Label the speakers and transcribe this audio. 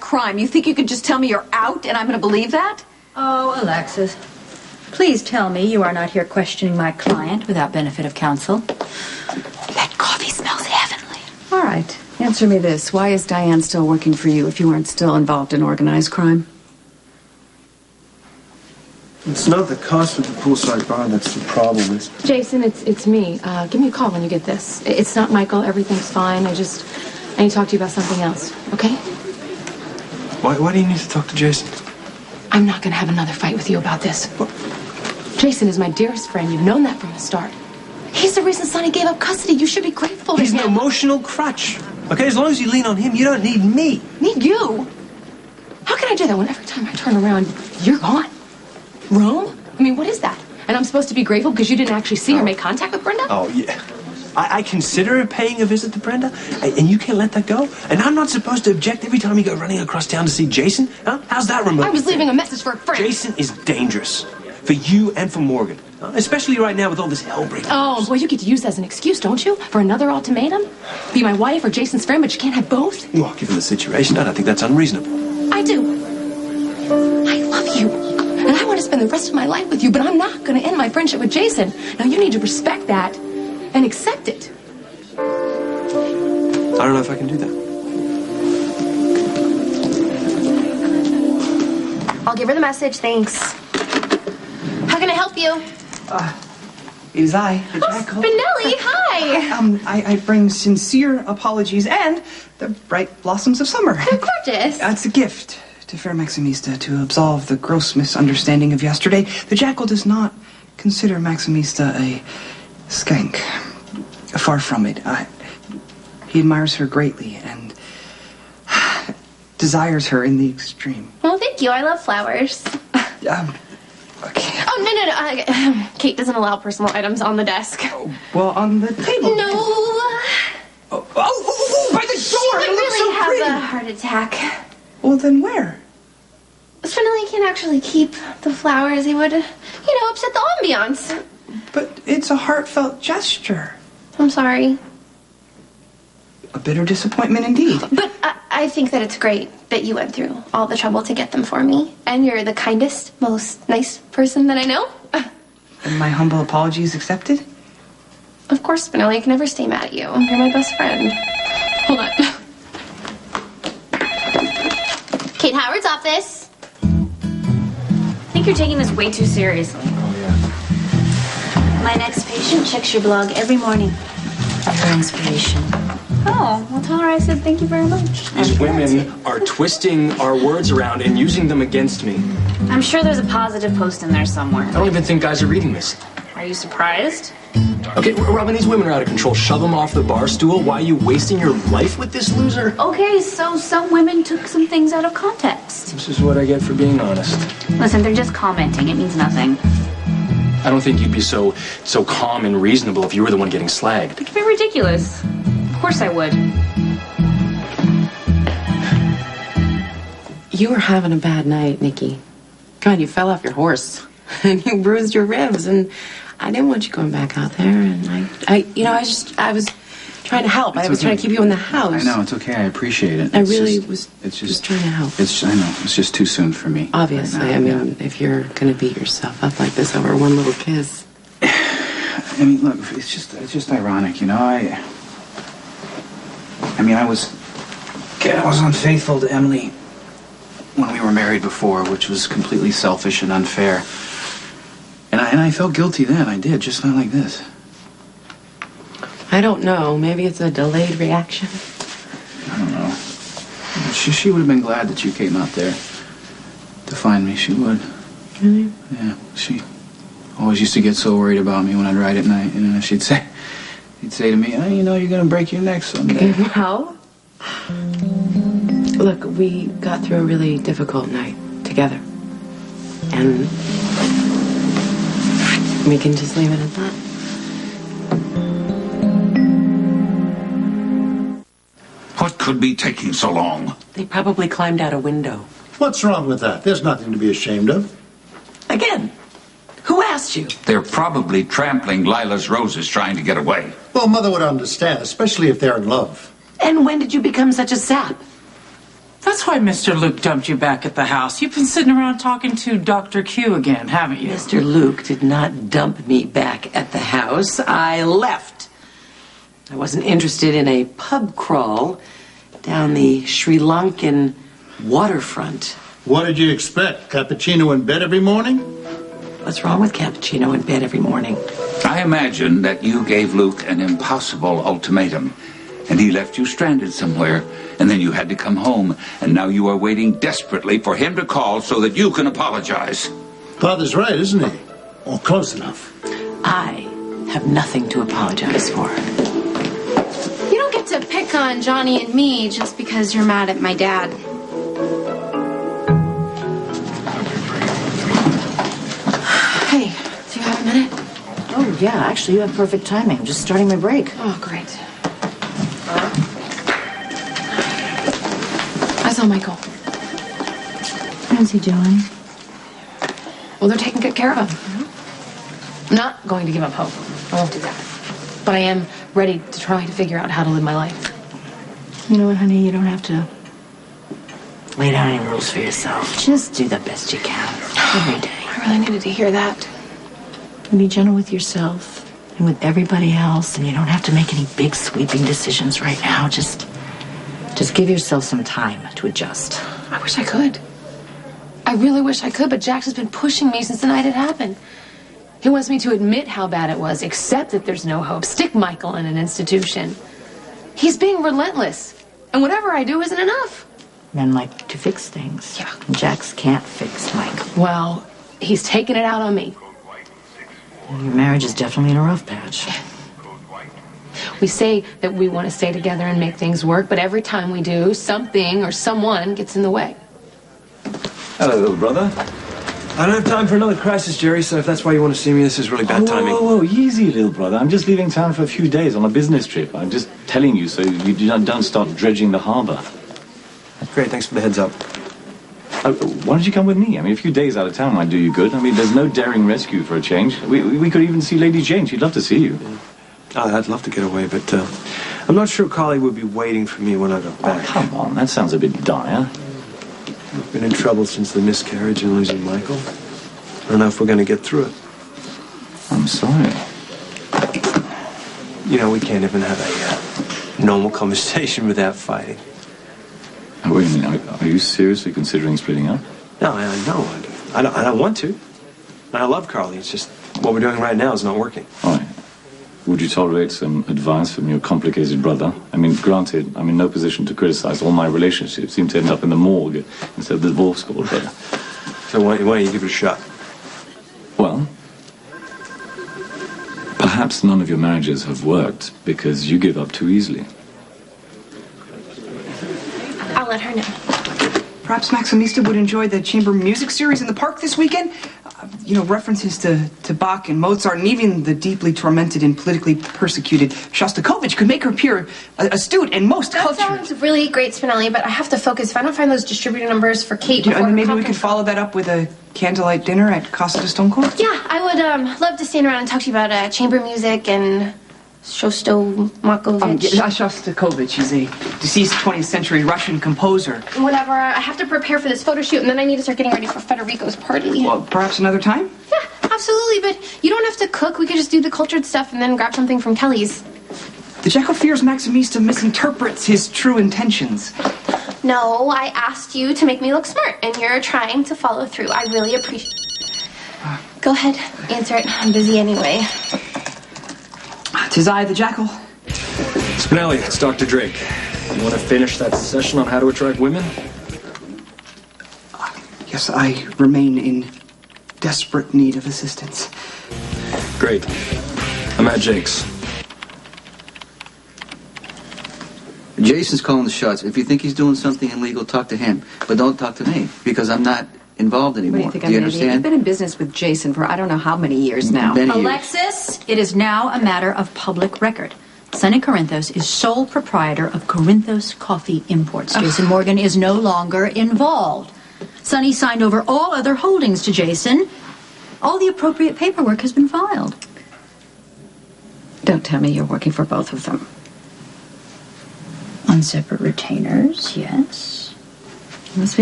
Speaker 1: crime. You think you could just tell me you're out and I'm going to believe that?
Speaker 2: Oh, Alexis, please tell me you are not here questioning my client without benefit of counsel.
Speaker 1: That coffee smells heavenly.
Speaker 3: All right. Answer me this. Why is Diane still working for you if you weren't still involved in organized crime?
Speaker 4: It's not the cost of the poolside bar that's the problem. It's...
Speaker 5: Jason, it's me. Give me a call when you get this. It's not Michael. Everything's fine. I need to talk to you about something else, okay?
Speaker 4: Why do you need to talk to Jason?
Speaker 5: I'm not going to have another fight with you about this.
Speaker 4: What?
Speaker 5: Jason is my dearest friend. You've known that from the start. He's the reason Sonny gave up custody. You should be grateful to him.
Speaker 4: He's an emotional crutch. Okay, as long as you lean on him, you don't need me.
Speaker 5: Need you? How can I do that when every time I turn around, you're gone? Rome? I mean, what is that? And I'm supposed to be grateful because you didn't actually see or make contact with Brenda?
Speaker 4: Oh, yeah. I consider paying a visit to Brenda, and you can't let that go? And I'm not supposed to object every time you go running across town to see Jason? Huh? How's that remote?
Speaker 5: I was leaving a message for a friend.
Speaker 4: Jason is dangerous. For you and for Morgan. Especially right now with all this hell breaking.
Speaker 5: Oh, boy, you get to use that as an excuse, don't you? For another ultimatum? Be my wife or Jason's friend, but you can't have both?
Speaker 4: Well, given the situation, I don't think that's unreasonable.
Speaker 5: I do. I love you. And I want to spend the rest of my life with you, but I'm not going to end my friendship with Jason. Now, you need to respect that and accept it.
Speaker 4: I don't know if I can do that.
Speaker 6: I'll give her the message, thanks. How can I help you?
Speaker 7: It is I, the Jackal.
Speaker 6: Spinelli, hi!
Speaker 7: I bring sincere apologies and the bright blossoms of summer.
Speaker 6: They're gorgeous.
Speaker 7: It's a gift to Fair Maximista to absolve the gross misunderstanding of yesterday. The Jackal does not consider Maximista a skank. Far from it. He admires her greatly and desires her in the extreme.
Speaker 6: Well, thank you. I love flowers.
Speaker 7: Okay.
Speaker 6: Oh, no. Kate doesn't allow personal items on the desk.
Speaker 7: Oh, well, on the table.
Speaker 6: No.
Speaker 7: Oh, by the door.
Speaker 6: She would really
Speaker 7: so
Speaker 6: have
Speaker 7: pretty.
Speaker 6: a heart attack.
Speaker 7: Well, then where?
Speaker 6: Spinelli can't actually keep the flowers. He would, upset the ambiance.
Speaker 7: But it's a heartfelt gesture.
Speaker 6: I'm sorry.
Speaker 7: A bitter disappointment indeed.
Speaker 6: But I think that it's great that you went through all the trouble to get them for me. And you're the kindest, most nice person that I know.
Speaker 7: And my humble apologies accepted?
Speaker 6: Of course, Spinelli. I can never stay mad at you. You're my best friend. Hold on. Kate Howard's office.
Speaker 8: I think you're taking this way too seriously.
Speaker 4: Oh, yeah.
Speaker 8: My next patient checks your blog every morning for her inspiration. Oh, well, tell her I said thank you very much.
Speaker 9: These women are twisting our words around and using them against me.
Speaker 8: I'm sure there's a positive post in there somewhere.
Speaker 9: I don't even think guys are reading this.
Speaker 8: Are you surprised?
Speaker 9: Okay, Robin, these women are out of control. Shove them off the bar stool. Why are you wasting your life with this loser?
Speaker 8: Okay, so some women took some things out of context.
Speaker 9: This is what I get for being honest.
Speaker 8: Listen, they're just commenting. It means nothing.
Speaker 9: I don't think you'd be so calm and reasonable if you were the one getting slagged.
Speaker 8: It's very ridiculous. Of course I would.
Speaker 3: You were having a bad night, Nikki. God, you fell off your horse. And you bruised your ribs. And I didn't want you going back out there. And I was trying to help. I was trying to keep you in the house.
Speaker 10: I know, it's okay. I appreciate it.
Speaker 3: I really was just trying to help.
Speaker 10: I know. It's just too soon for me.
Speaker 3: Obviously.
Speaker 10: Right now,
Speaker 3: if you're going to beat yourself up like this over one little kiss.
Speaker 10: I mean, look, it's just ironic, I was unfaithful to Emily when we were married before, which was completely selfish and unfair. And I felt guilty then. I did, just not like this.
Speaker 3: I don't know. Maybe it's a delayed reaction.
Speaker 10: I don't know. She would have been glad that you came out there to find me. She would.
Speaker 3: Really?
Speaker 10: Yeah. She always used to get so worried about me when I'd ride at night. She'd say to me, oh, you're going to break your neck someday.
Speaker 3: Well, look, we got through a really difficult night together. And we can just leave it at that.
Speaker 11: What could be taking so long?
Speaker 12: They probably climbed out a window.
Speaker 13: What's wrong with that? There's nothing to be ashamed of.
Speaker 12: Again, who asked you?
Speaker 11: They're probably trampling Lila's roses trying to get away.
Speaker 13: Well, Mother would understand, especially if they're in love.
Speaker 12: And when did you become such a sap? For
Speaker 14: That's why Mr. Luke dumped you back at the house. You've been sitting around talking to Dr. Q again, haven't you?
Speaker 12: Mr. Luke did not dump me back at the house. I left. I wasn't interested in a pub crawl down the Sri Lankan waterfront.
Speaker 13: What did you expect? Cappuccino in bed every morning?
Speaker 12: What's wrong with cappuccino in bed every morning?
Speaker 11: I imagine that you gave Luke an impossible ultimatum, and he left you stranded somewhere, and then you had to come home, and now you are waiting desperately for him to call so that you can apologize.
Speaker 13: Father's right, isn't he? Or close enough.
Speaker 12: I have nothing to apologize for.
Speaker 6: You don't get to pick on Johnny and me just because you're mad at my dad.
Speaker 2: Hey, do you have a minute? Oh, yeah, actually, you have perfect timing. I'm just starting my break.
Speaker 5: Oh, great. I saw Michael.
Speaker 2: How's he doing?
Speaker 5: Well, they're taking good care of him. I'm not going to give up hope. I won't do that. But I am ready to try to figure out how to live my life.
Speaker 2: You know what, honey? You don't have to
Speaker 12: Lay down any rules for yourself. Just do the best you can every day.
Speaker 5: I really needed to hear that.
Speaker 12: And be gentle with yourself and with everybody else, and you don't have to make any big sweeping decisions right now. Just give yourself some time to adjust.
Speaker 5: I wish I could. I really wish I could, but Jax has been pushing me since the night it happened. He wants me to admit how bad it was, accept that there's no hope, stick Michael in an institution. He's being relentless, and whatever I do isn't enough.
Speaker 12: Men like to fix things.
Speaker 5: Yeah.
Speaker 12: Jax can't fix Mike.
Speaker 5: Well, he's taking it out on me.
Speaker 12: Your marriage is definitely in a rough patch.
Speaker 5: We say that we want to stay together and make things work, but every time we do, something or someone gets in the way.
Speaker 4: Hello, little brother. I don't have time for another crisis, Jerry, so if that's why you want to see me, this is really bad timing.
Speaker 15: Whoa, easy, little brother. I'm just leaving town for a few days on a business trip. I'm just telling you so you don't start dredging the harbor.
Speaker 4: Great, thanks for the heads up.
Speaker 15: Why don't you come with me? I mean, a few days out of town might do you good. I mean, there's no daring rescue for a change. We could even see Lady Jane. She'd love to see you.
Speaker 4: Yeah. Oh, I'd love to get away, but I'm not sure Carly would be waiting for me when I got back.
Speaker 15: Oh, come on, that sounds a bit dire.
Speaker 4: We've been in trouble since the miscarriage and losing Michael. I don't know if we're going to get through it.
Speaker 15: I'm sorry.
Speaker 4: You know, we can't even have a normal conversation without fighting.
Speaker 15: Oh, wait a minute, are you seriously considering splitting up?
Speaker 4: No, I don't want to. I love Carly. It's just what we're doing right now is not working.
Speaker 15: All right. Would you tolerate some advice from your complicated brother? I mean, granted, I'm in no position to criticize. All my relationships seem to end up in the morgue instead of the divorce court, but...
Speaker 4: So why don't you give it a shot?
Speaker 15: Well, perhaps none of your marriages have worked because you give up too easily.
Speaker 6: I'll let her know.
Speaker 7: Perhaps Maximista would enjoy the chamber music series in the park this weekend. References to Bach and Mozart, and even the deeply tormented and politically persecuted Shostakovich could make her appear astute and most cultured.
Speaker 6: That sounds really great, Spinelli, but I have to focus. If I don't find those distributor numbers for Kate before
Speaker 7: and
Speaker 6: her
Speaker 7: maybe we
Speaker 6: conference...
Speaker 7: could follow that up with a candlelight dinner at Casa de Stone Cold?
Speaker 6: Yeah, I would love to stand around and talk to you about chamber music and Shostakovich.
Speaker 7: Shostakovich. He's a deceased 20th century Russian composer.
Speaker 6: Whatever. I have to prepare for this photo shoot, and then I need to start getting ready for Federico's party.
Speaker 7: Well, perhaps another time?
Speaker 6: Yeah, absolutely, but you don't have to cook. We could just do the cultured stuff and then grab something from Kelly's.
Speaker 7: The Jackal fears Maximista misinterprets his true intentions.
Speaker 6: No, I asked you to make me look smart, and you're trying to follow through. I really appreciate... Go ahead, answer it. I'm busy anyway.
Speaker 7: 'Tis I, the Jackal.
Speaker 9: Spinelli, it's Dr. Drake. You want to finish that session on how to attract women?
Speaker 7: Yes, I remain in desperate need of assistance.
Speaker 9: Great. I'm at Jake's.
Speaker 10: Jason's calling the shots. If you think he's doing something illegal, talk to him. But don't talk to me, because I'm not involved anymore.
Speaker 1: What do you think,
Speaker 10: Do you
Speaker 1: I'm an idiot? You've
Speaker 10: understand?
Speaker 1: been in business with Jason for I don't know how many years now.
Speaker 10: Many years.
Speaker 2: Alexis, it is now a matter of public record. Sonny Corinthos is sole proprietor of Corinthos Coffee Imports. Jason Morgan is no longer involved. Sonny signed over all other holdings to Jason. All the appropriate paperwork has been filed.
Speaker 1: Don't tell me you're working for both of them.
Speaker 2: On separate retainers, yes.
Speaker 1: Must be